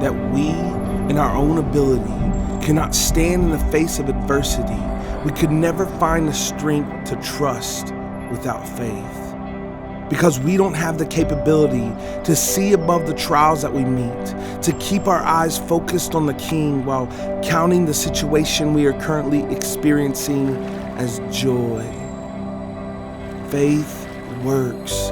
that we, in our own ability, cannot stand in the face of adversity. We could never find the strength to trust without faith. Because we don't have the capability to see above the trials that we meet, to keep our eyes focused on the King while counting the situation we are currently experiencing as joy. Faith works.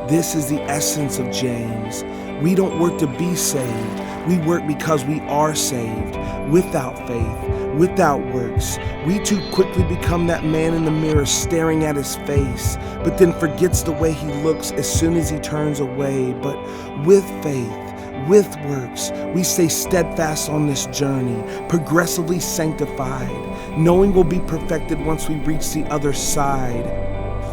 This is the essence of James. We don't work to be saved. We work because we are saved. Without faith, without works, we too quickly become that man in the mirror staring at his face, but then forgets the way he looks as soon as he turns away. But with faith, with works, we stay steadfast on this journey, progressively sanctified, knowing we'll be perfected once we reach the other side.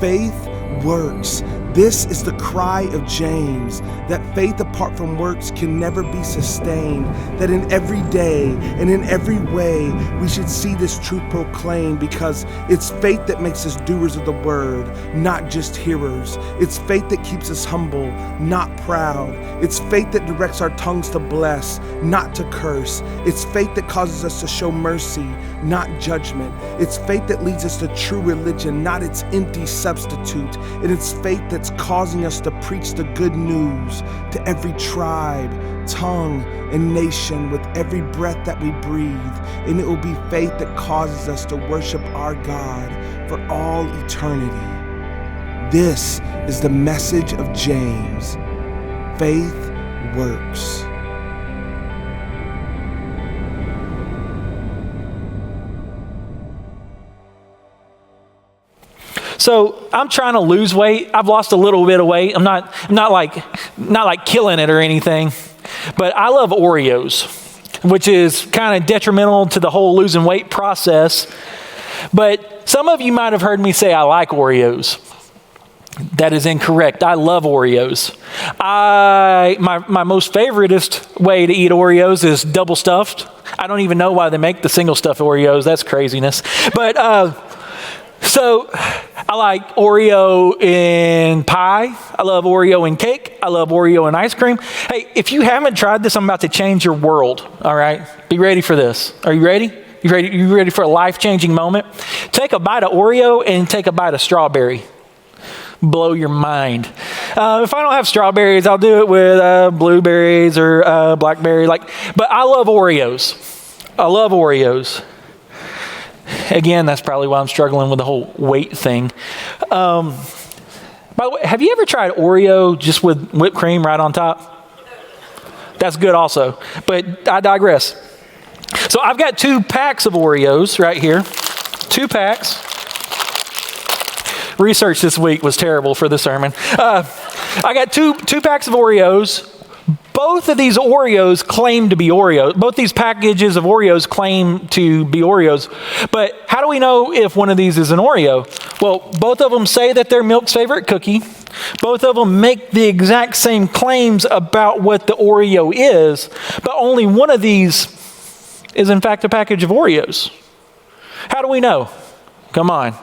Faith works. This is the cry of James, that faith apart from works can never be sustained, that in every day and in every way we should see this truth proclaimed, because it's faith that makes us doers of the word, not just hearers. It's faith that keeps us humble, not proud. It's faith that directs our tongues to bless, not to curse. It's faith that causes us to show mercy, not judgment. It's faith that leads us to true religion, not its empty substitute. And it's faith that's causing us to preach the good news to every tribe, tongue, and nation with every breath that we breathe. And it will be faith that causes us to worship our God for all eternity. This is the message of James. Faith works. So I'm trying to lose weight. I've lost a little bit of weight. I'm not like killing it or anything, but I love Oreos, which is kind of detrimental to the whole losing weight process. But some of you might have heard me say I like Oreos. That is incorrect. I love Oreos. My most favoritist way to eat Oreos is double stuffed. I don't even know why they make the single stuffed Oreos. That's craziness. But so I like Oreo in pie. I love Oreo in cake. I love Oreo in ice cream. Hey, if you haven't tried this, I'm about to change your world. All right? Be ready for this. Are you ready? You ready for a life-changing moment? Take a bite of Oreo and take a bite of strawberry. Blow your mind. If I don't have strawberries, I'll do it with blueberries or blackberry. But I love Oreos. I love Oreos. Again, that's probably why I'm struggling with the whole weight thing. By the way, have you ever tried Oreo just with whipped cream right on top? That's good also, but I digress. So I've got 2 packs of Oreos right here. 2 packs. Research this week was terrible for the sermon. I got two packs of Oreos. Both of these Oreos claim to be Oreos. Both these packages of Oreos claim to be Oreos. But how do we know if one of these is an Oreo? Well, both of them say that they're Milk's favorite cookie. Both of them make the exact same claims about what the Oreo is, but only one of these is in fact a package of Oreos. How do we know? Come on.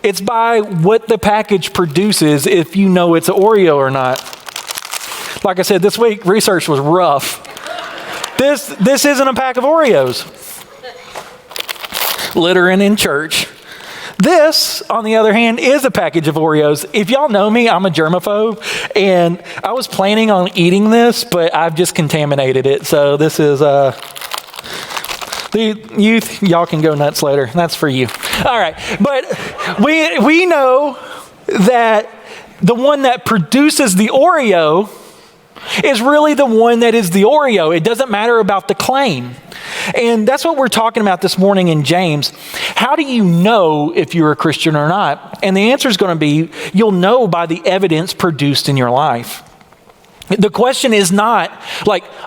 It's by what the package produces if you know it's an Oreo or not. Like I said, this week, research was rough. This isn't a pack of Oreos. Littering in church. This, on the other hand, is a package of Oreos. If y'all know me, I'm a germaphobe, and I was planning on eating this, but I've just contaminated it. So this is, the youth, y'all can go nuts later. That's for you. All right, but we know that the one that produces the Oreo is really the one that is the Oreo. It doesn't matter about the claim. And that's what we're talking about this morning in James. How do you know if you're a Christian or not? And the answer is going to be, you'll know by the evidence produced in your life. The question is not,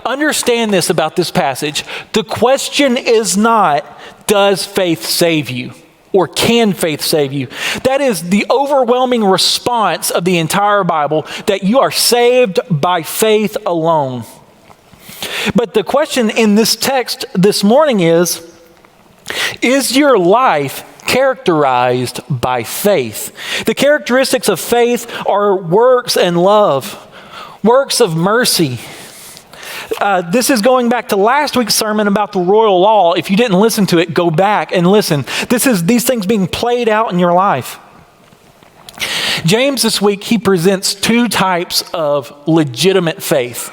understand this about this passage. The question is not, does faith save you? Or can faith save you? That is the overwhelming response of the entire Bible, that you are saved by faith alone. But the question in this text this morning is your life characterized by faith? The characteristics of faith are works and love, works of mercy, this is going back to last week's sermon about the royal law. If you didn't listen to it, go back and listen. This is these things being played out in your life. James this week, he presents two types of legitimate faith.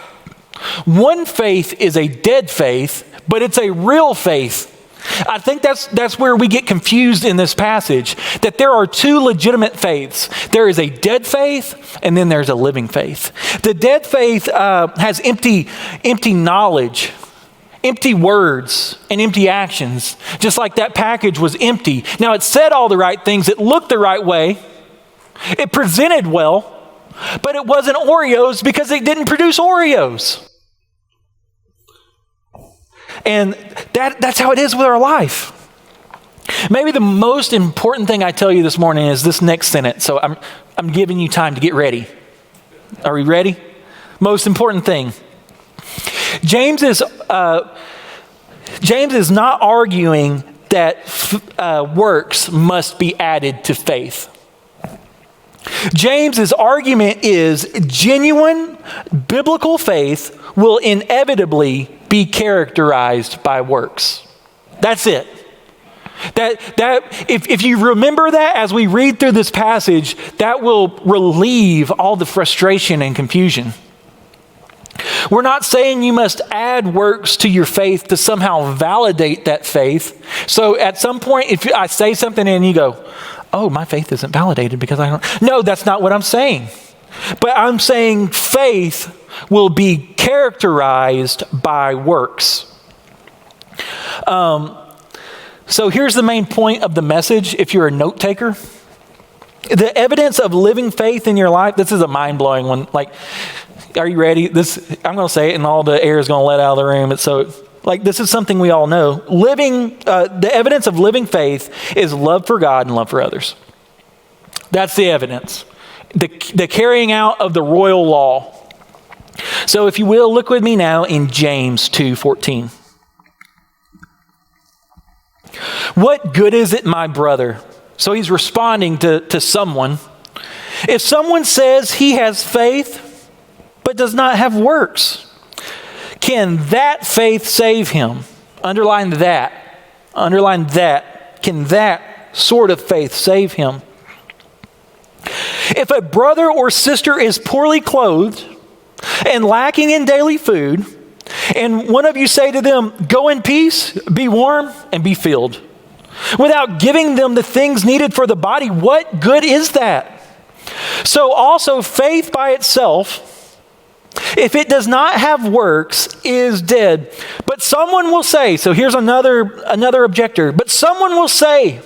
One faith is a dead faith, but it's a real faith. I think that's where we get confused in this passage, that there are two legitimate faiths. There is a dead faith, and then there's a living faith. The dead faith has empty knowledge, empty words, and empty actions, just like that package was empty. Now, it said all the right things. It looked the right way. It presented well, but it wasn't Oreos because it didn't produce Oreos. And that's how it is with our life. Maybe the most important thing I tell you this morning is this next sentence. So I'm giving you time to get ready. Are we ready? Most important thing. James is not arguing that works must be added to faith. James's argument is genuine biblical faith will inevitably be characterized by works. That's it. If you remember that as we read through this passage, that will relieve all the frustration and confusion. We're not saying you must add works to your faith to somehow validate that faith. So at some point, if I say something and you go, oh, my faith isn't validated because I don't. No, that's not what I'm saying. But I'm saying faith will be characterized by works. So here's the main point of the message if you're a note taker. The evidence of living faith in your life, this is a mind-blowing one. Like, are you ready? I'm going to say it and all the air is going to let out of the room. This is something we all know. The evidence of living faith is love for God and love for others. That's the evidence. The carrying out of the royal law. So if you will, look with me now in James 2:14. What good is it, my brother? So he's responding to someone. If someone says he has faith, but does not have works, can that faith save him? Underline that. Underline that. Can that sort of faith save him? If a brother or sister is poorly clothed and lacking in daily food, and one of you say to them, go in peace, be warm, and be filled, without giving them the things needed for the body, what good is that? So also faith by itself, if it does not have works, is dead. But someone will say, so here's another objector, but someone will say,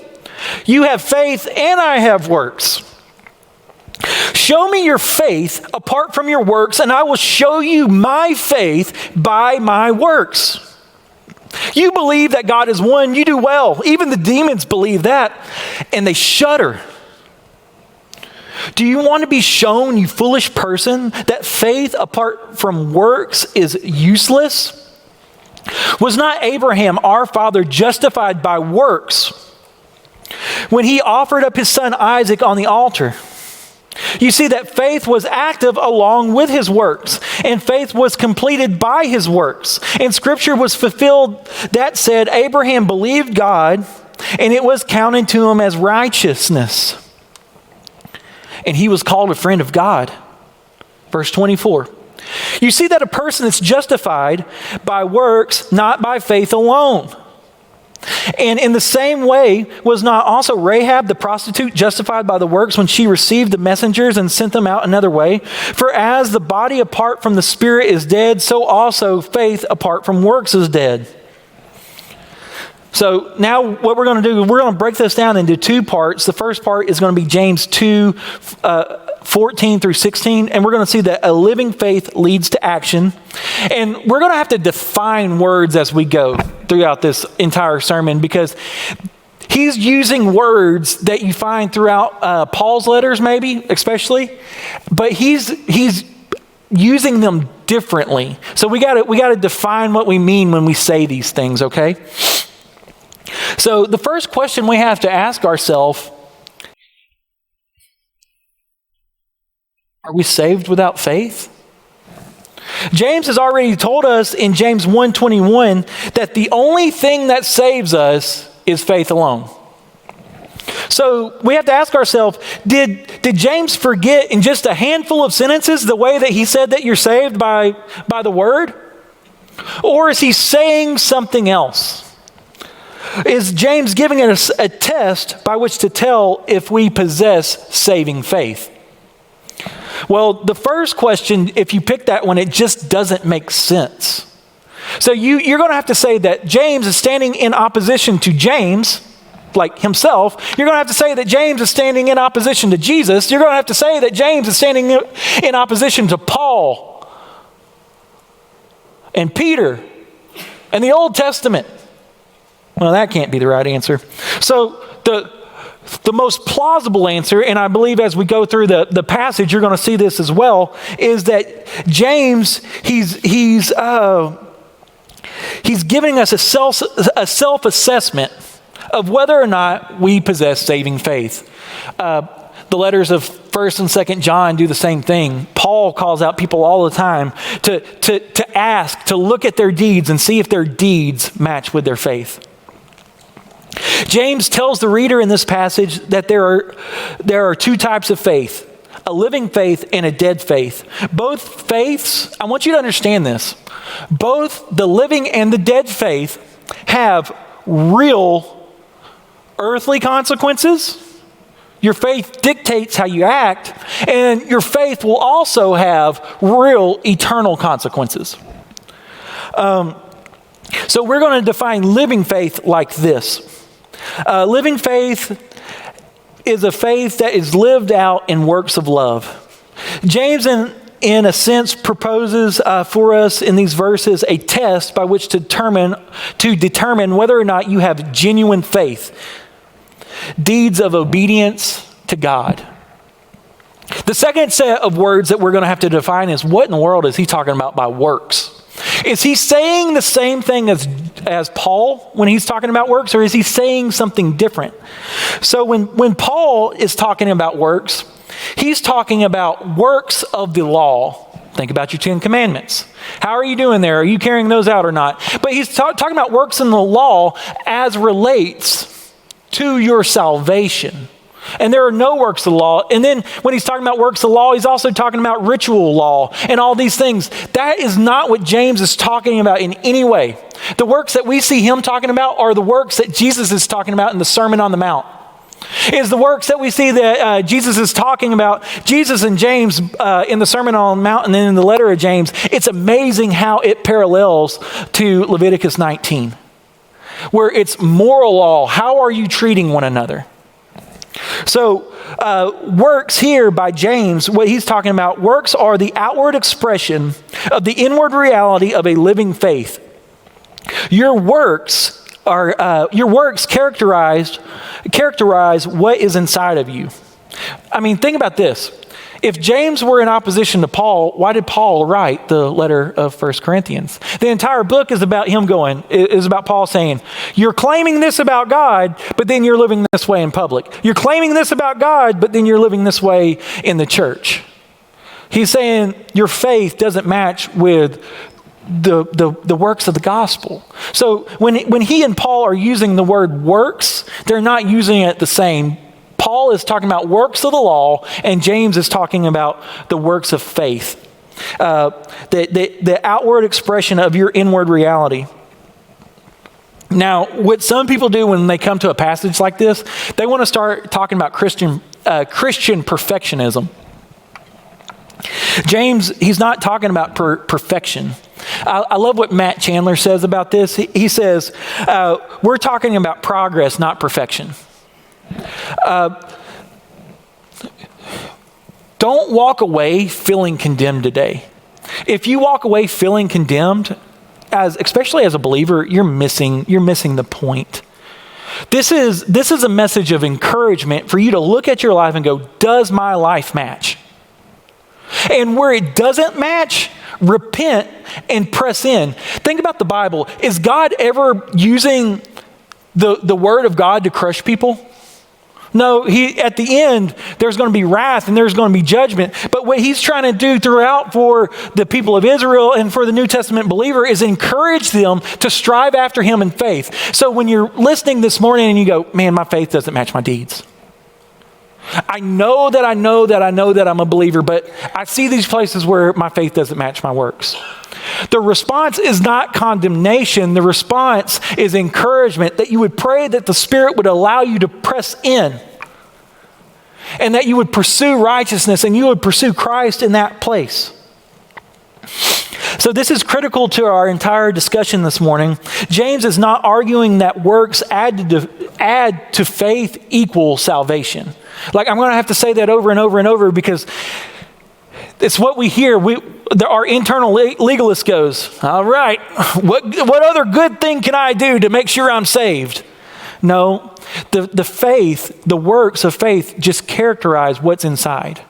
you have faith and I have works. Show me your faith apart from your works, and I will show you my faith by my works. You believe that God is one, you do well. Even the demons believe that, and they shudder. Do you want to be shown, you foolish person, that faith apart from works is useless? Was not Abraham, our father, justified by works when he offered up his son Isaac on the altar? You see that faith was active along with his works, and faith was completed by his works. And scripture was fulfilled that said, Abraham believed God, and it was counted to him as righteousness. And he was called a friend of God. Verse 24. You see that a person is justified by works, not by faith alone. And in the same way, was not also Rahab the prostitute justified by the works when she received the messengers and sent them out another way? For as the body apart from the spirit is dead, so also faith apart from works is dead. So now what we're going to do, we're going to break this down into two parts. The first part is going to be James 2, 14 through 16, and we're going to see that a living faith leads to action. And we're going to have to define words as we go throughout this entire sermon, because he's using words that you find throughout Paul's letters, maybe, especially, but he's using them differently. So we got to define what we mean when we say these things, okay? So the first question we have to ask ourselves, are we saved without faith? James has already told us in James 1:21 that the only thing that saves us is faith alone. So we have to ask ourselves, did James forget in just a handful of sentences the way that he said that you're saved by the word? Or is he saying something else? Is James giving us a test by which to tell if we possess saving faith? Well, the first question, if you pick that one, it just doesn't make sense. So you're going to have to say that James is standing in opposition to James, like himself. You're going to have to say that James is standing in opposition to Jesus. You're going to have to say that James is standing in opposition to Paul and Peter and the Old Testament. Well, that can't be the right answer. So the most plausible answer, and I believe as we go through the passage, you're going to see this as well, is that James, he's giving us a self-assessment of whether or not we possess saving faith. The letters of 1st and 2nd John do the same thing. Paul calls out people all the time to ask, to look at their deeds and see if their deeds match with their faith. James tells the reader in this passage that there are two types of faith, a living faith and a dead faith. Both faiths, I want you to understand this, both the living and the dead faith have real earthly consequences. Your faith dictates how you act, and your faith will also have real eternal consequences. So we're going to define living faith like this. Living faith is a faith that is lived out in works of love. James, in a sense, proposes for us in these verses a test by which to determine whether or not you have genuine faith, deeds of obedience to God. The second set of words that we're going to have to define is, what in the world is he talking about by works? Is he saying the same thing as Paul when he's talking about works, or is he saying something different? So when Paul is talking about works, he's talking about works of the law. Think about your 10 commandments. How are you doing there? Are you carrying those out or not? But he's talking about works in the law as relates to your salvation. And there are no works of the law. And then when he's talking about works of the law, he's also talking about ritual law and all these things. That is not what James is talking about in any way. The works that we see him talking about are the works that Jesus is talking about in the Sermon on the Mount. Is the works that we see that Jesus is talking about, Jesus and James in the Sermon on the Mount and then in the letter of James. It's amazing how it parallels to Leviticus 19, where it's moral law. How are you treating one another? So works here by James, what he's talking about, works are the outward expression of the inward reality of a living faith. Your works characterize what is inside of you. I mean, think about this. If James were in opposition to Paul, why did Paul write the letter of 1 Corinthians? The entire book is about about Paul saying, you're claiming this about God, but then you're living this way in public. You're claiming this about God, but then you're living this way in the church. He's saying your faith doesn't match with the works of the gospel. So when he and Paul are using the word works, they're not using it the same. Paul is talking about works of the law, and James is talking about the works of faith, the outward expression of your inward reality. Now, what some people do when they come to a passage like this, they want to start talking about Christian perfectionism. James, he's not talking about perfection. I love what Matt Chandler says about this. He says, we're talking about progress, not perfection. Don't walk away feeling condemned today. If you walk away feeling condemned, especially as a believer, you're missing the point. This is a message of encouragement for you to look at your life and go, does my life match? And where it doesn't match, repent and press in. Think about the Bible. Is God ever using the word of God to crush people? No, at the end, there's going to be wrath and there's going to be judgment. But what he's trying to do throughout for the people of Israel and for the New Testament believer is encourage them to strive after him in faith. So when you're listening this morning and you go, man, my faith doesn't match my deeds. I know that I'm a believer, but I see these places where my faith doesn't match my works. The response is not condemnation. The response is encouragement, that you would pray that the Spirit would allow you to press in and that you would pursue righteousness and you would pursue Christ in that place. So this is critical to our entire discussion this morning. James is not arguing that works add to faith equal salvation. Like, I'm going to have to say that over and over and over because it's what we hear. Our internal legalist goes, all right, what other good thing can I do to make sure I'm saved? No, the faith, the works of faith just characterize what's inside.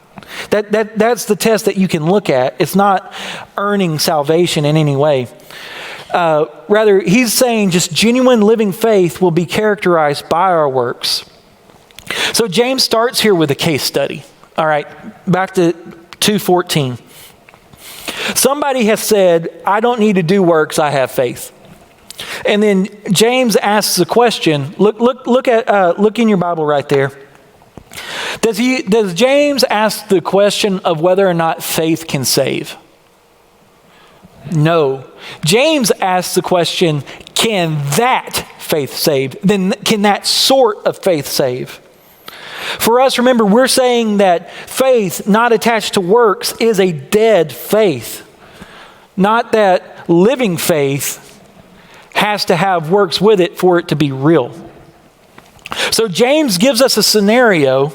That's the test that you can look at. It's not earning salvation in any way. Rather, he's saying just genuine living faith will be characterized by our works. So James starts here with a case study. All right, back to 2:14. Somebody has said, I don't need to do works, I have faith. And then James asks a question. Look in your Bible right there. Does James ask the question of whether or not faith can save? No. James asks the question, can that faith save? Then can that sort of faith save? For us, remember, we're saying that faith not attached to works is a dead faith. Not that living faith has to have works with it for it to be real. So James gives us a scenario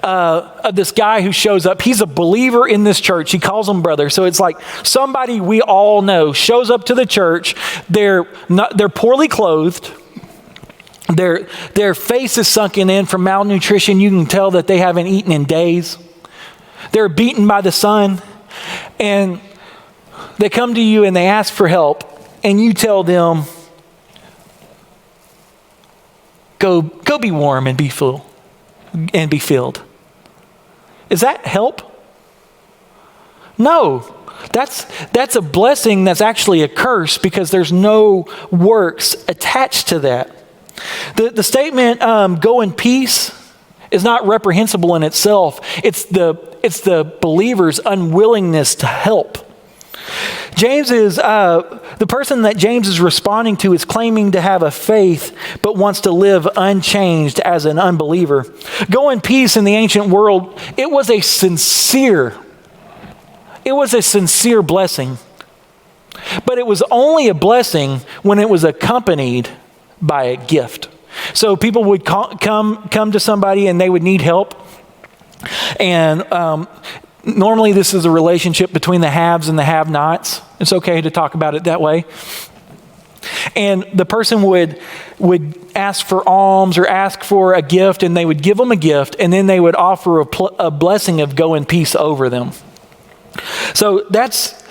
of this guy who shows up. He's a believer in this church. He calls him brother. So it's like somebody we all know shows up to the church. They're poorly clothed. Their face is sunken in from malnutrition. You can tell that they haven't eaten in days. They're beaten by the sun. And they come to you and they ask for help. And you tell them, go be warm and be full and be filled. Is that help? No. That's a blessing that's actually a curse because there's no works attached to that. The statement, go in peace, is not reprehensible in itself. It's the believer's unwillingness to help. The person that James is responding to is claiming to have a faith, but wants to live unchanged as an unbeliever. Go in peace in the ancient world, it was a sincere blessing. But it was only a blessing when it was accompanied by a gift. So people would come to somebody and they would need help. And normally this is a relationship between the haves and the have-nots. It's okay to talk about it that way. And the person would ask for alms or ask for a gift, and they would give them a gift, and then they would offer a blessing of go in peace over them. So that's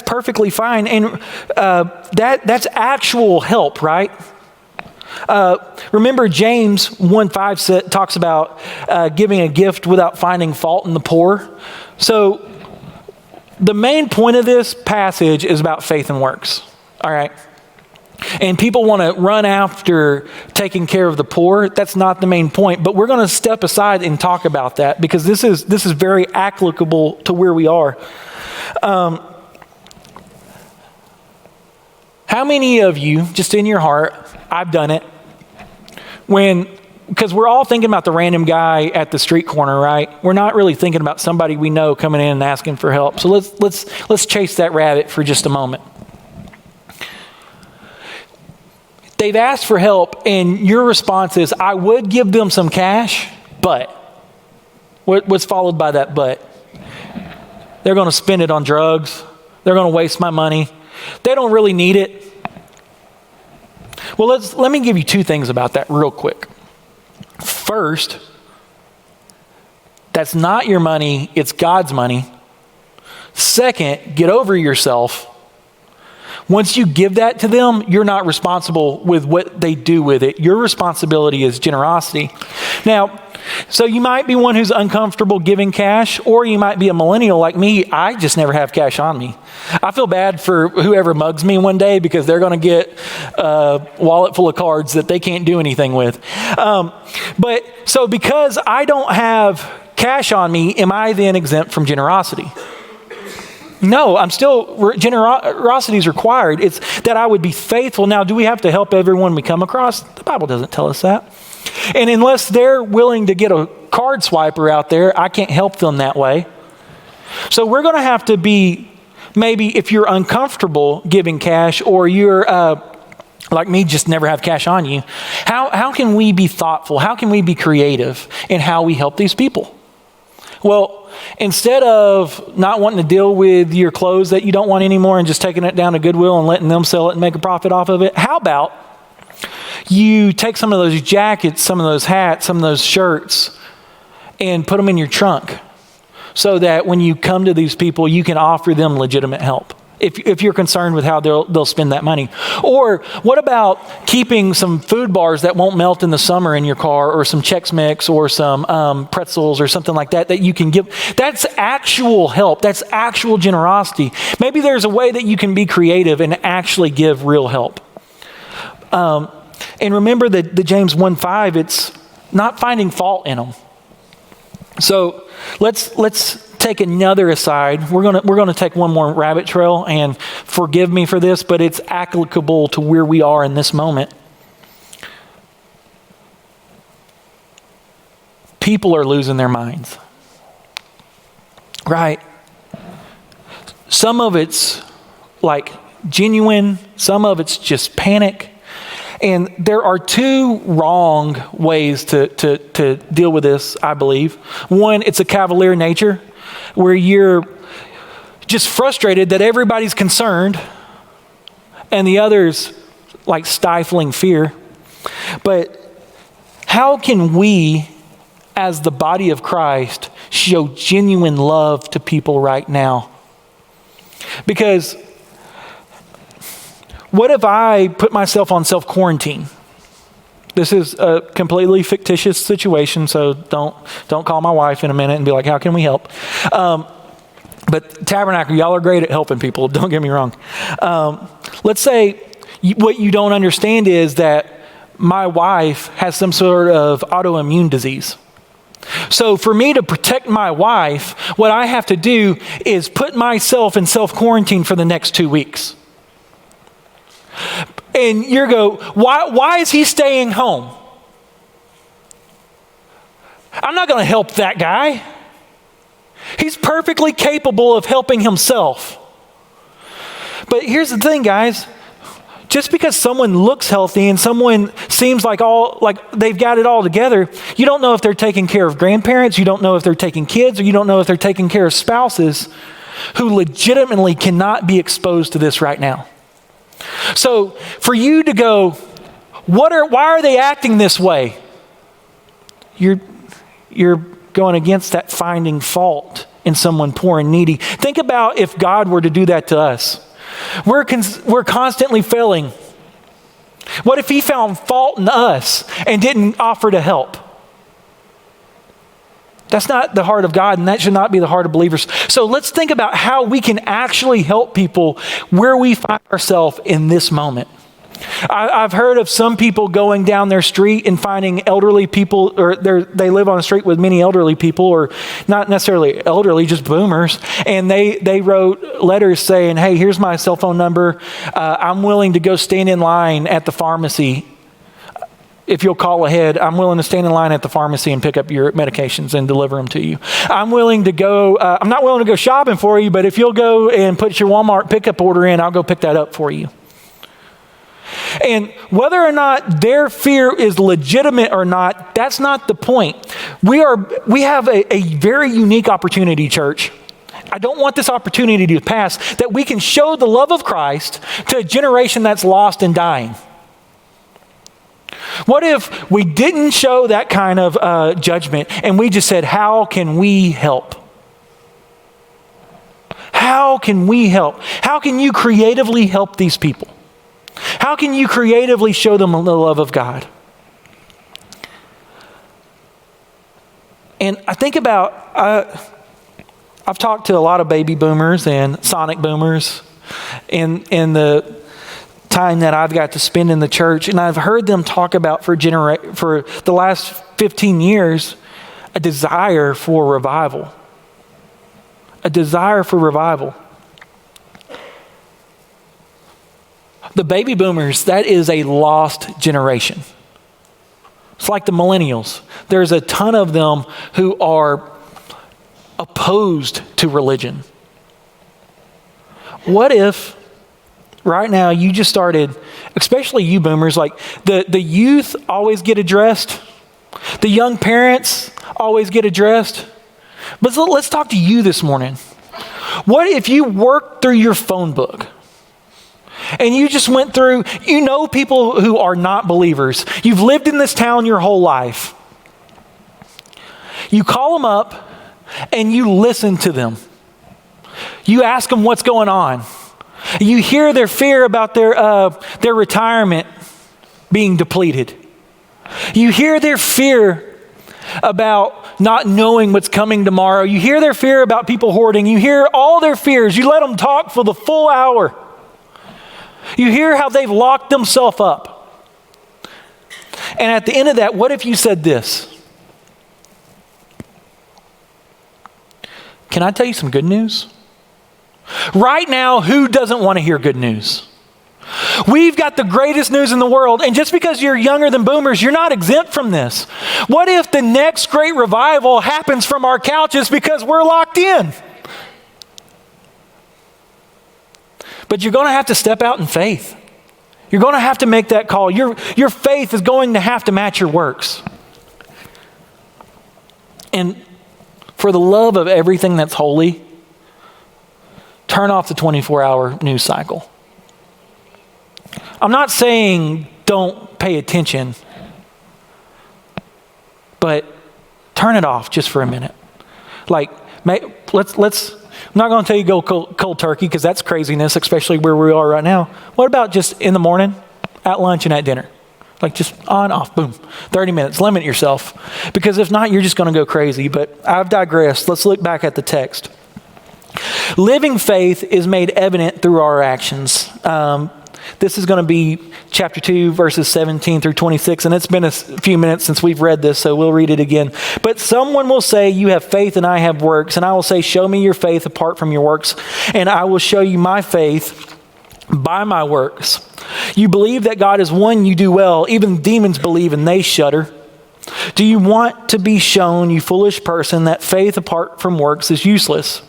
perfectly fine. And that's actual help, right? Remember James 1:5 talks about giving a gift without finding fault in the poor. So the main point of this passage is about faith and works. All right. And people want to run after taking care of the poor. That's not the main point, but we're going to step aside and talk about that because this is very applicable to where we are. How many of you, just in your heart, I've done it, because we're all thinking about the random guy at the street corner, right? We're not really thinking about somebody we know coming in and asking for help. So let's chase that rabbit for just a moment. They've asked for help, and your response is, I would give them some cash, but what's followed by that but? They're going to spend it on drugs. They're going to waste my money. They don't really need it. Well, let me give you two things about that real quick. First, that's not your money, it's God's money. Second, get over yourself. Once you give that to them, you're not responsible with what they do with it. Your responsibility is generosity. Now, so you might be one who's uncomfortable giving cash, or you might be a millennial like me. I just never have cash on me. I feel bad for whoever mugs me one day because they're going to get a wallet full of cards that they can't do anything with. But so because I don't have cash on me, am I then exempt from generosity? No, I'm still, generosity is required. It's that I would be faithful. Now, do we have to help everyone we come across? The Bible doesn't tell us that. And unless they're willing to get a card swiper out there, I can't help them that way. So we're going to have to be, maybe if you're uncomfortable giving cash, or you're like me, just never have cash on you, how can we be thoughtful? How can we be creative in how we help these people? Well, instead of not wanting to deal with your clothes that you don't want anymore and just taking it down to Goodwill and letting them sell it and make a profit off of it, how about you take some of those jackets, some of those hats, some of those shirts, and put them in your trunk so that when you come to these people, you can offer them legitimate help if you're concerned with how they'll spend that money. Or what about keeping some food bars that won't melt in the summer in your car, or some Chex Mix, or some pretzels or something like that you can give? That's actual help. That's actual generosity. Maybe there's a way that you can be creative and actually give real help. And remember that the James 1:5, it's not finding fault in them. So let's take another aside. We're gonna take one more rabbit trail, and forgive me for this, but it's applicable to where we are in this moment. People are losing their minds, right? Some of it's like genuine, some of it's just panic. And there are two wrong ways to deal with this, I believe. One, it's a cavalier nature, where you're just frustrated that everybody's concerned, and the other's like stifling fear. But how can we, as the body of Christ, show genuine love to people right now? Because what if I put myself on self-quarantine? This is a completely fictitious situation, so don't call my wife in a minute and be like, how can we help? But Tabernacle, y'all are great at helping people, don't get me wrong. Let's say what you don't understand is that my wife has some sort of autoimmune disease. So for me to protect my wife, what I have to do is put myself in self-quarantine for the next 2 weeks. And you go, why is he staying home? I'm not going to help that guy. He's perfectly capable of helping himself. But here's the thing, guys. Just because someone looks healthy and someone seems like they've got it all together, you don't know if they're taking care of grandparents, you don't know if they're taking kids, or you don't know if they're taking care of spouses who legitimately cannot be exposed to this right now. So for you to go, why are they acting this way? You're going against that finding fault in someone poor and needy. Think about if God were to do that to us. We're constantly failing. What if he found fault in us and didn't offer to help? That's not the heart of God, and that should not be the heart of believers. So let's think about how we can actually help people where we find ourselves in this moment. I've heard of some people going down their street and finding elderly people, or they live on a street with many elderly people, or not necessarily elderly, just boomers. And they wrote letters saying, hey, here's my cell phone number. I'm willing to go stand in line at the pharmacy. If you'll call ahead, I'm willing to stand in line at the pharmacy and pick up your medications and deliver them to you. I'm willing to go, I'm not willing to go shopping for you, but if you'll go and put your Walmart pickup order in, I'll go pick that up for you. And whether or not their fear is legitimate or not, that's not the point. We have a very unique opportunity, church. I don't want this opportunity to pass, that we can show the love of Christ to a generation that's lost and dying. What if we didn't show that kind of judgment and we just said, how can we help? how can we help? How can you creatively help these people? How can you creatively show them the love of God? And I think about, I've talked to a lot of baby boomers and sonic boomers in the time that I've got to spend in the church, and I've heard them talk about for the last 15 years, a desire for revival. A desire for revival. The baby boomers, that is a lost generation. It's like the millennials. There's a ton of them who are opposed to religion. What if right now you just started, especially you boomers, like the youth always get addressed. The young parents always get addressed. But let's talk to you this morning. What if you worked through your phone book and you just went through, you know, people who are not believers. You've lived in this town your whole life. You call them up and you listen to them. You ask them what's going on. You hear their fear about their retirement being depleted. You hear their fear about not knowing what's coming tomorrow. You hear their fear about people hoarding. You hear all their fears. You let them talk for the full hour. You hear how they've locked themselves up. And at the end of that, what if you said this? Can I tell you some good news? Right now, who doesn't want to hear good news? We've got the greatest news in the world, and just because you're younger than boomers, you're not exempt from this. What if the next great revival happens from our couches because we're locked in? But you're going to have to step out in faith. You're going to have to make that call. Your faith is going to have to match your works. And for the love of everything that's holy, turn off the 24-hour news cycle. I'm not saying don't pay attention, but turn it off just for a minute. Like, let's. I'm not going to tell you go cold turkey because that's craziness, especially where we are right now. What about just in the morning, at lunch, and at dinner? Like just on, off, boom, 30 minutes. Limit yourself, because if not, you're just going to go crazy. But I've digressed. Let's look back at the text. Living faith is made evident through our actions. This is going to be chapter 2, verses 17 through 26. And it's been a few minutes since we've read this, so we'll read it again. But someone will say, you have faith and I have works. And I will say, show me your faith apart from your works. And I will show you my faith by my works. You believe that God is one, you do well. Even demons believe and they shudder. Do you want to be shown, you foolish person, that faith apart from works is useless?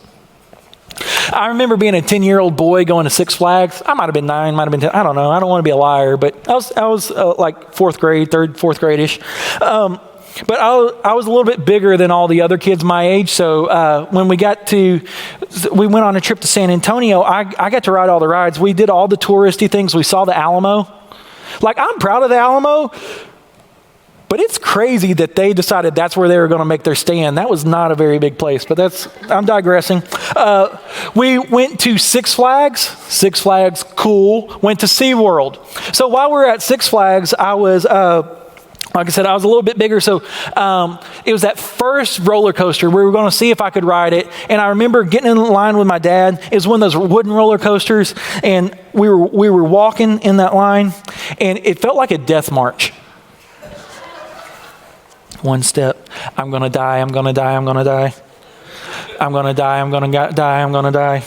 I remember being a 10-year-old boy going to Six Flags. I might have been 9, might have been 10. I don't know. I don't want to be a liar, but I was like fourth grade-ish. But I was a little bit bigger than all the other kids my age. So when we went on a trip to San Antonio, I got to ride all the rides. We did all the touristy things. We saw the Alamo. Like, I'm proud of the Alamo. But it's crazy that they decided that's where they were going to make their stand. That was not a very big place, but I'm digressing. We went to Six Flags. Six Flags, cool. Went to SeaWorld. So while we were at Six Flags, I was, like I said, I was a little bit bigger. So it was that first roller coaster. We were going to see if I could ride it. And I remember getting in line with my dad. It was one of those wooden roller coasters. And we were walking in that line. And it felt like a death march. One step, I'm going to die, I'm going to die, I'm going to die. I'm going to die, I'm going to die, I'm going to die.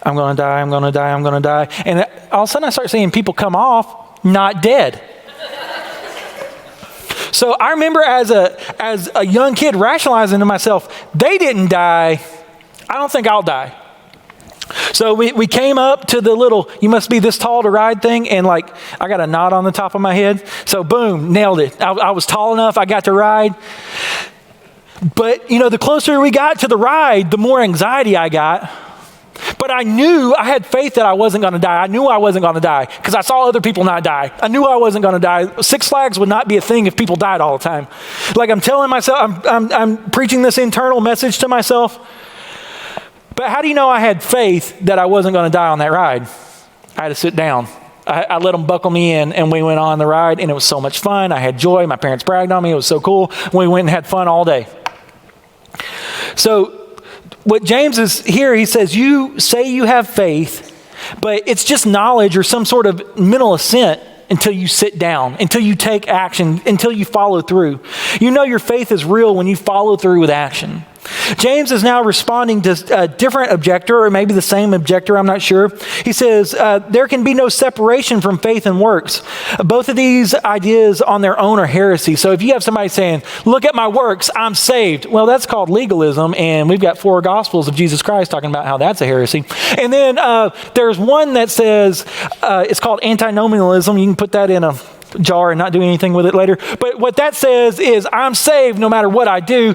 I'm going to die, I'm going to die, I'm going to die. And all of a sudden I start seeing people come off not dead. So I remember as a young kid rationalizing to myself, they didn't die, I don't think I'll die. So we came up to the little, you must be this tall to ride thing, and like, I got a knot on the top of my head. So boom, nailed it. I was tall enough, I got to ride. But you know, the closer we got to the ride, the more anxiety I got. But I knew, I had faith that I wasn't going to die. I knew I wasn't going to die because I saw other people not die. I knew I wasn't going to die. Six Flags would not be a thing if people died all the time. Like I'm telling myself, I'm preaching this internal message to myself. But how do you know I had faith that I wasn't going to die on that ride? I had to sit down. I let them buckle me in, and we went on the ride, and it was so much fun. I had joy. My parents bragged on me. It was so cool. We went and had fun all day. So what James is here, he says, you say you have faith, but it's just knowledge or some sort of mental assent until you sit down, until you take action, until you follow through. You know your faith is real when you follow through with action. James is now responding to a different objector, or maybe the same objector, I'm not sure. He says, there can be no separation from faith and works. Both of these ideas on their own are heresy. So if you have somebody saying, look at my works, I'm saved. Well, that's called legalism, and we've got 4 Gospels of Jesus Christ talking about how that's a heresy. And then there's one that says, it's called antinomianism. You can put that in a jar and not do anything with it later. But what that says is, I'm saved no matter what I do.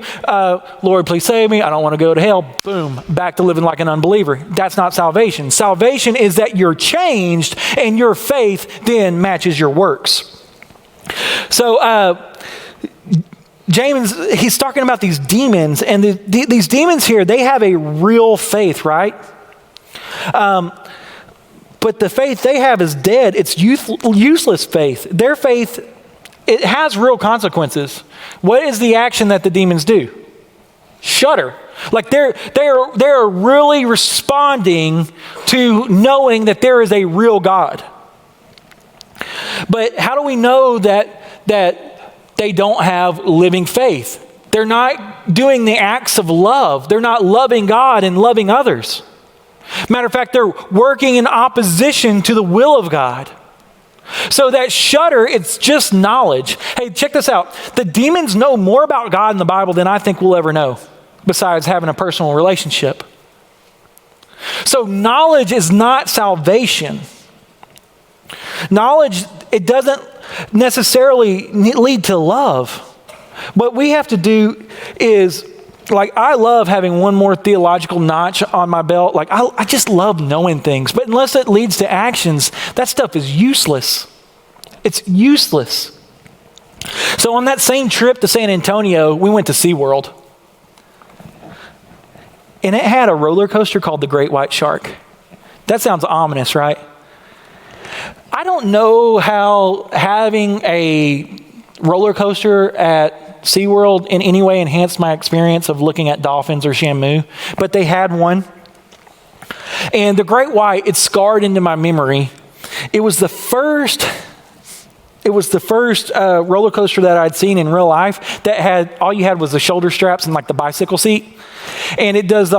Lord, please save me. I don't want to go to hell. Boom, back to living like an unbeliever. That's not salvation. Salvation is that you're changed and your faith then matches your works. So James, he's talking about these demons, and these demons here, they have a real faith, right? But the faith they have is dead. It's useless faith. Their faith, it has real consequences. What is the action that the demons do? Shudder. Like they're really responding to knowing that there is a real God. But how do we know that they don't have living faith? They're not doing the acts of love. They're not loving God and loving others. Matter of fact, they're working in opposition to the will of God. So that shudder, it's just knowledge. Hey, check this out. The demons know more about God in the Bible than I think we'll ever know, besides having a personal relationship. So knowledge is not salvation. Knowledge, it doesn't necessarily lead to love. What we have to do is, like, I love having one more theological notch on my belt. Like, I just love knowing things. But unless it leads to actions, that stuff is useless. It's useless. So on that same trip to San Antonio, we went to SeaWorld. And it had a roller coaster called the Great White Shark. That sounds ominous, right? I don't know how having a roller coaster at SeaWorld in any way enhanced my experience of looking at dolphins or Shamu, but they had one. And the Great White, it's scarred into my memory. It was the first roller coaster that I'd seen in real life that had, all you had was the shoulder straps and like the bicycle seat. And it does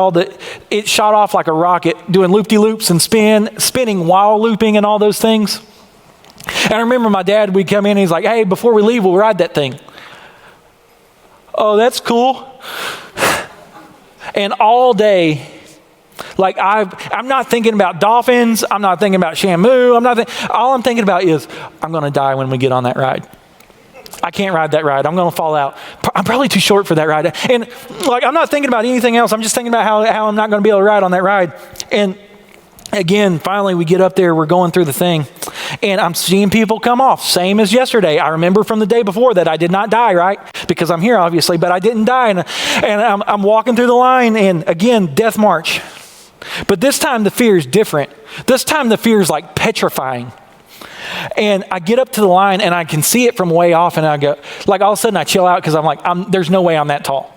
it shot off like a rocket, doing loop-de-loops and spinning while looping and all those things. And I remember my dad, we'd come in and he's like, hey, before we leave, we'll ride that thing. Oh, that's cool. And all day, like I'm not thinking about dolphins. I'm not thinking about Shamu. All I'm thinking about is I'm going to die when we get on that ride. I can't ride that ride. I'm going to fall out. I'm probably too short for that ride. And like, I'm not thinking about anything else. I'm just thinking about how I'm not going to be able to ride on that ride. And again, finally we get up there, we're going through the thing, and I'm seeing people come off, same as yesterday. I remember from the day before that I did not die, right? Because I'm here, obviously, but I didn't die. And I'm walking through the line, and again, death march. But this time the fear is different. This time the fear is like petrifying. And I get up to the line, and I can see it from way off, and I go, like, all of a sudden I chill out because I'm like, there's no way I'm that tall.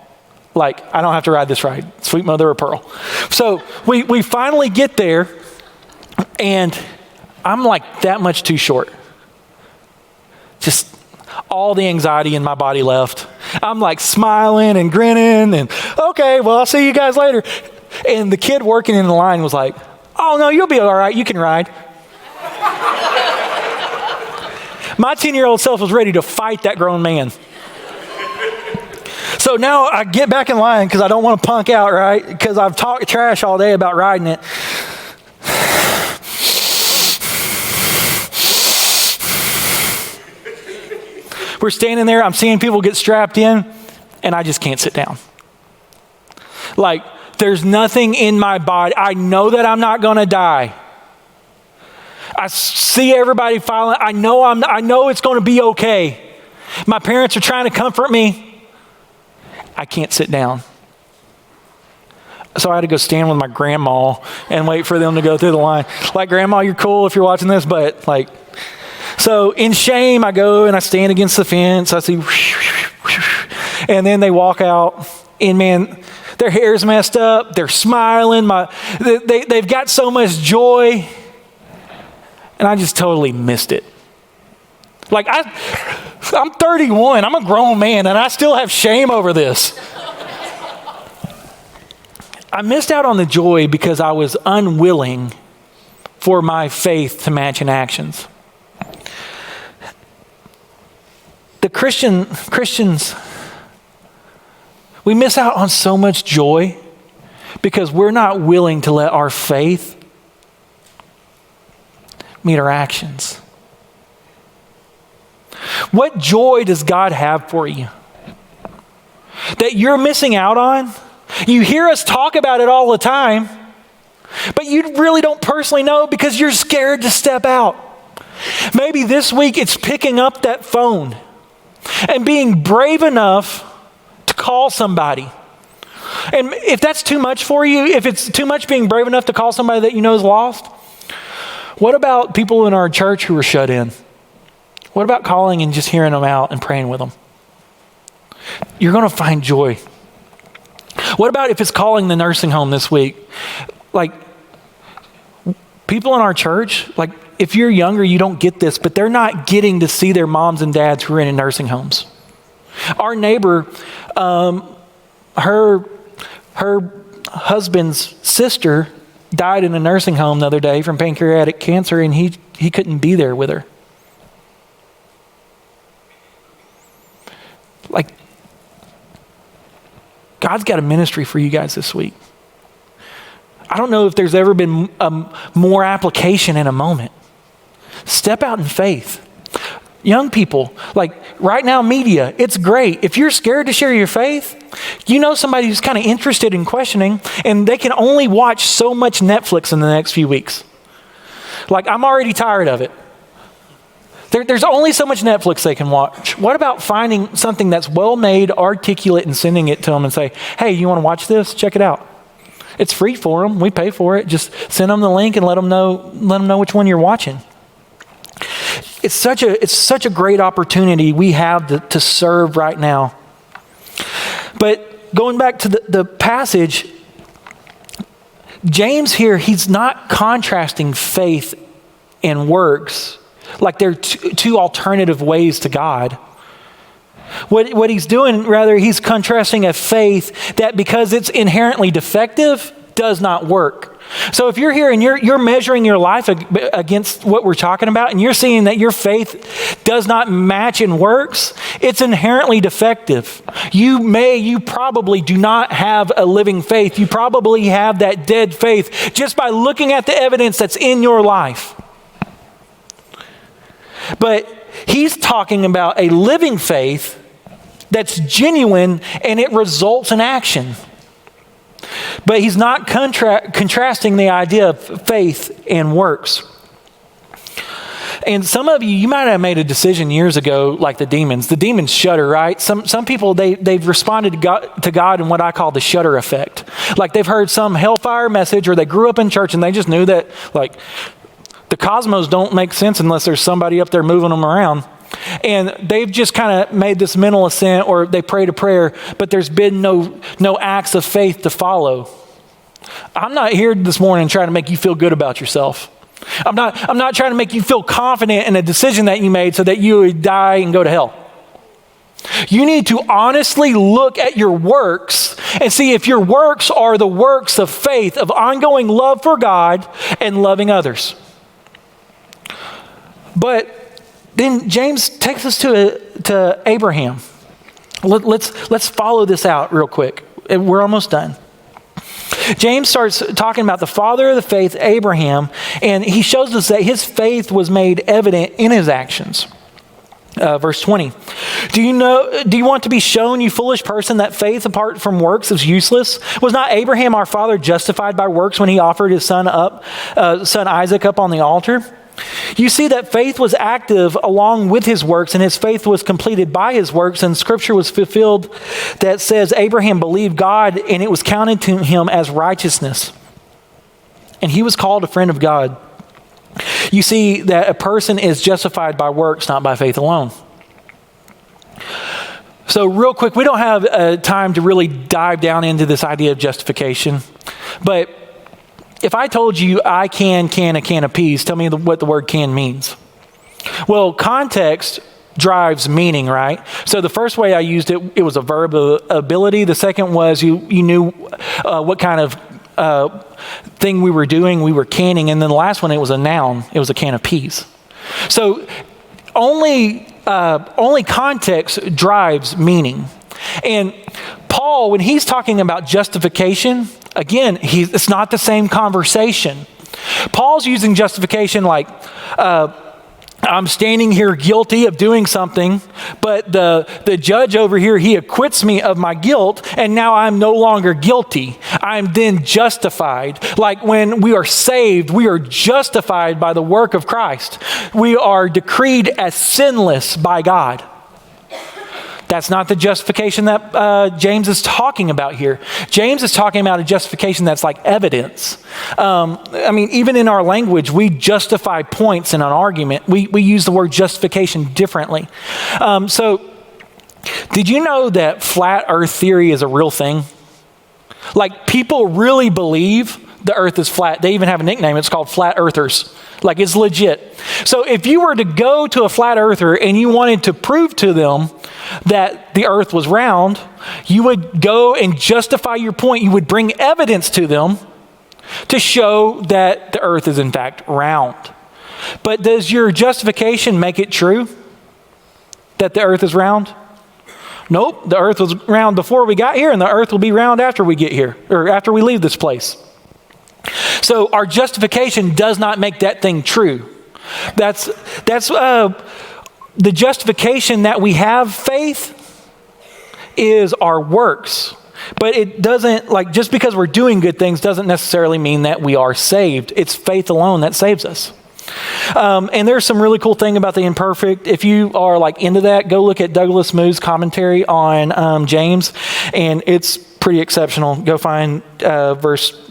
Like, I don't have to ride this ride. Sweet mother of pearl. So we finally get there, and I'm like that much too short. Just all the anxiety in my body left. I'm like smiling and grinning and, okay, well, I'll see you guys later. And the kid working in the line was like, oh, no, you'll be all right. You can ride. My 10-year-old self was ready to fight that grown man. So now I get back in line because I don't want to punk out, right? Because I've talked trash all day about riding it. We're standing there, I'm seeing people get strapped in, and I just can't sit down. Like, there's nothing in my body. I know that I'm not going to die. I see everybody filing. I know it's going to be okay. My parents are trying to comfort me. I can't sit down. So I had to go stand with my grandma and wait for them to go through the line. Like, Grandma, you're cool if you're watching this, but like, so in shame, I go and I stand against the fence. I see, and then they walk out, and man, their hair's messed up. They're smiling. They've got so much joy, and I just totally missed it. Like, I'm 31. I'm a grown man, and I still have shame over this. I missed out on the joy because I was unwilling for my faith to match in actions. The Christians, we miss out on so much joy because we're not willing to let our faith meet our actions. What joy does God have for you that you're missing out on? You hear us talk about it all the time, but you really don't personally know because you're scared to step out. Maybe this week it's picking up that phone and being brave enough to call somebody. And if that's too much for you, if it's too much being brave enough to call somebody that you know is lost, what about people in our church who are shut in? What about calling and just hearing them out and praying with them? You're going to find joy. What about if it's calling the nursing home this week? Like, people in our church, like, if you're younger, you don't get this, but they're not getting to see their moms and dads who are in nursing homes. Our neighbor, her husband's sister died in a nursing home the other day from pancreatic cancer, and he couldn't be there with her. Like, God's got a ministry for you guys this week. I don't know if there's ever been more application in a moment. Step out in faith. Young people, like right now, media, it's great. If you're scared to share your faith, you know somebody who's kind of interested in questioning, and they can only watch so much Netflix in the next few weeks. Like, I'm already tired of it. There's only so much Netflix they can watch. What about finding something that's well-made, articulate, and sending it to them and say, hey, you want to watch this? Check it out. It's free for them. We pay for it. Just send them the link and let them know which one you're watching. It's such a great opportunity we have to serve right now. But going back to the passage, James here, he's not contrasting faith and works like they're two alternative ways to God. What he's doing, rather, he's contrasting a faith that, because it's inherently defective, does not work. So if you're here and you're measuring your life against what we're talking about, and you're seeing that your faith does not match in works, it's inherently defective. You probably do not have a living faith. You probably have that dead faith just by looking at the evidence that's in your life. But he's talking about a living faith that's genuine and it results in action. But he's not contrasting the idea of faith and works. And some of you might have made a decision years ago, like the demons. The demons shudder, right? Some people, they've responded to God in what I call the shudder effect. Like, they've heard some hellfire message, or they grew up in church and they just knew that, like, the cosmos don't make sense unless there's somebody up there moving them around. And they've just kind of made this mental assent, or they prayed a prayer, but there's been no acts of faith to follow. I'm not here this morning trying to make you feel good about yourself. I'm not trying to make you feel confident in a decision that you made so that you would die and go to hell. You need to honestly look at your works and see if your works are the works of faith, of ongoing love for God and loving others. But then James takes us to Abraham. Let's follow this out real quick. We're almost done. James starts talking about the father of the faith, Abraham, and he shows us that his faith was made evident in his actions. Verse 20. Do you want to be shown, you foolish person, that faith apart from works is useless? Was not Abraham our father justified by works when he offered his son Isaac up on the altar? You see that faith was active along with his works, and his faith was completed by his works, and scripture was fulfilled that says Abraham believed God, and it was counted to him as righteousness. And he was called a friend of God. You see that a person is justified by works, not by faith alone. So real quick, we don't have time to really dive down into this idea of justification, but if I told you I can a can of peas, tell me what the word can means. Well, context drives meaning, right? So the first way I used it, it was a verb ability. The second was you knew what kind of thing we were doing. We were canning. And then the last one, it was a noun. It was a can of peas. So only context drives meaning. And Paul, when he's talking about justification, again, it's not the same conversation. Paul's using justification like, I'm standing here guilty of doing something, but the judge over here, he acquits me of my guilt, and now I'm no longer guilty. I'm then justified. Like when we are saved, we are justified by the work of Christ. We are decreed as sinless by God. That's not the justification that James is talking about here. James is talking about a justification that's like evidence. Even in our language, we justify points in an argument. We use the word justification differently. So did you know that flat earth theory is a real thing? Like people really believe the earth is flat. They even have a nickname. It's called flat earthers. Like it's legit. So if you were to go to a flat earther and you wanted to prove to them that the earth was round, you would go and justify your point. You would bring evidence to them to show that the earth is in fact round. But does your justification make it true that the earth is round? Nope. The earth was round before we got here, and the earth will be round after we get here, or after we leave this place. So our justification does not make that thing true. That's the justification that we have faith is our works. But it doesn't, like, just because we're doing good things doesn't necessarily mean that we are saved. It's faith alone that saves us. And there's some really cool thing about the imperfect. If you are like into that, go look at Douglas Moo's commentary on James, and it's pretty exceptional. Go find verse.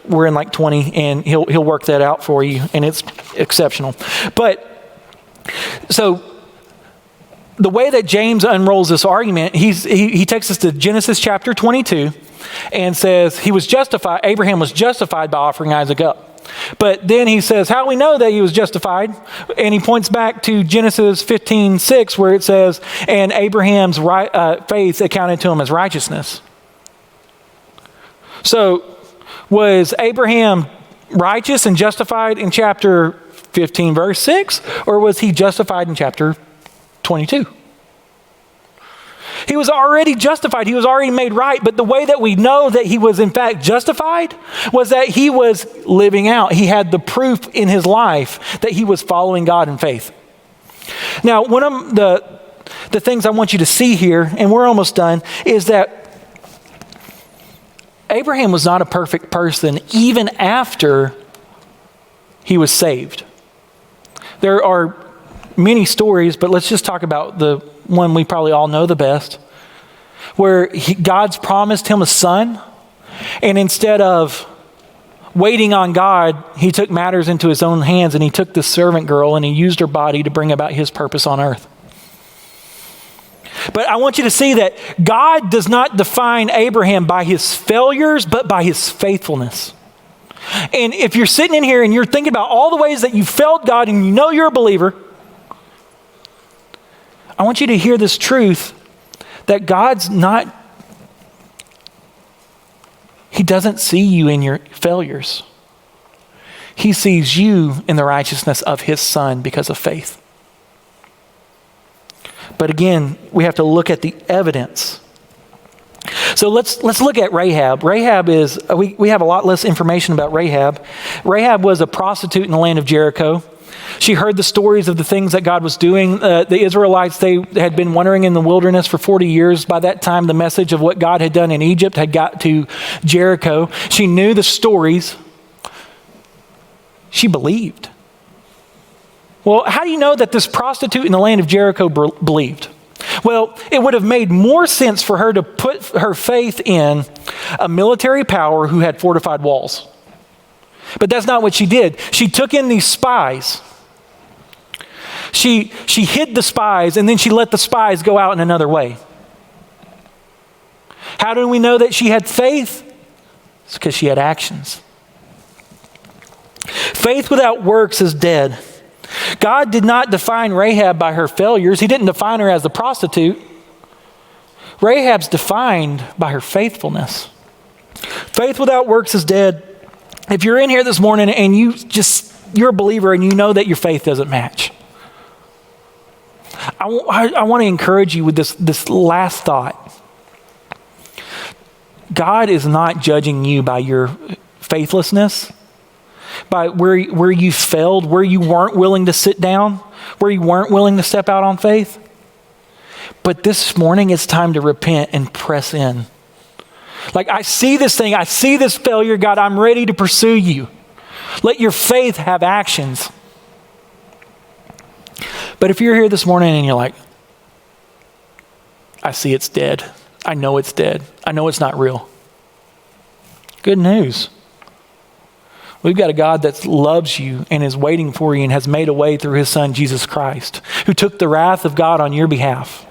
We're in like 20, and he'll work that out for you, and it's exceptional. But so the way that James unrolls this argument, he takes us to Genesis chapter 22 and says he was justified. Abraham was justified by offering Isaac up. But then he says, how do we know that he was justified? And he points back to Genesis 15:6, where it says, and Abraham's faith accounted to him as righteousness. So was Abraham righteous and justified in chapter 15, verse 6, or was he justified in chapter 22? He was already justified. He was already made right. But the way that we know that he was in fact justified was that he was living out. He had the proof in his life that he was following God in faith. Now, one of the things I want you to see here, and we're almost done, is that Abraham was not a perfect person even after he was saved. There are many stories, but let's just talk about the one we probably all know the best, where God's promised him a son, and instead of waiting on God, he took matters into his own hands, and he took this servant girl and he used her body to bring about his purpose on earth. But I want you to see that God does not define Abraham by his failures, but by his faithfulness. And if you're sitting in here and you're thinking about all the ways that you failed God and you know you're a believer, I want you to hear this truth that God's not, he doesn't see you in your failures. He sees you in the righteousness of his son because of faith. But again, we have to look at the evidence. So let's look at Rahab. Rahab is, we have a lot less information about Rahab. Rahab was a prostitute in the land of Jericho. She heard the stories of the things that God was doing. The Israelites, they had been wandering in the wilderness for 40 years. By that time, the message of what God had done in Egypt had got to Jericho. She knew the stories. She believed. Well, how do you know that this prostitute in the land of Jericho believed? Well, it would have made more sense for her to put her faith in a military power who had fortified walls. But that's not what she did. She took in these spies. She hid the spies, and then she let the spies go out in another way. How do we know that she had faith? It's because she had actions. Faith without works is dead. God did not define Rahab by her failures. He didn't define her as the prostitute. Rahab's defined by her faithfulness. Faith without works is dead. If you're in here this morning and you're a believer and you know that your faith doesn't match, I want to encourage you with this last thought. God is not judging you by your faithlessness, by where you failed, where you weren't willing to sit down, where you weren't willing to step out on faith. But this morning it's time to repent and press in. Like, I see this thing, I see this failure, God, I'm ready to pursue you. Let your faith have actions. But if you're here this morning and you're like, I see it's dead. I know it's dead. I know it's not real. Good news. We've got a God that loves you and is waiting for you and has made a way through his son, Jesus Christ, who took the wrath of God on your behalf.